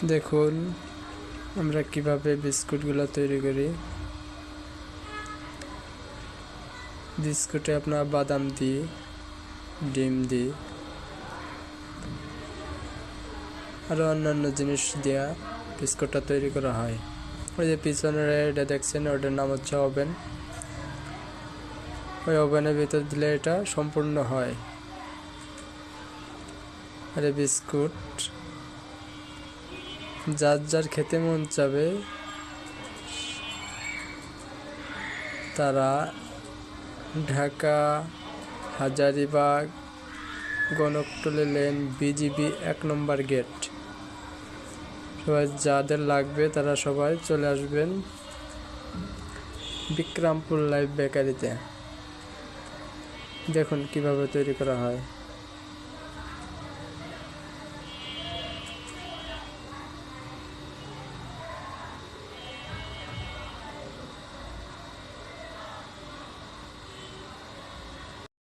দেখুন আমরা কিভাবে বিস্কুটগুলো তৈরি করি। বিস্কুটে আপনার বাদাম দিই, ডিম দিই, আরও অন্যান্য জিনিস দেওয়া বিস্কুটটা তৈরি করা হয়। ওই যে পিছনের এটা দেখছেন, ওটার নাম হচ্ছে ওভেন। ওই ওভেনের ভিতর দিলে এটা সম্পূর্ণ হয়। আর এই বিস্কুট যার যার খেতে মন চাবে তারা ঢাকা, হাজারীবাগ, গণকটলি লেন, বিজিবি 1 নম্বর গেট, সবাই যাদের লাগবে তারা সবাই চলে আসবেন বিক্রমপুর লাইভ বেকারিতে। দেখুন কিভাবে তৈরি করা হয়।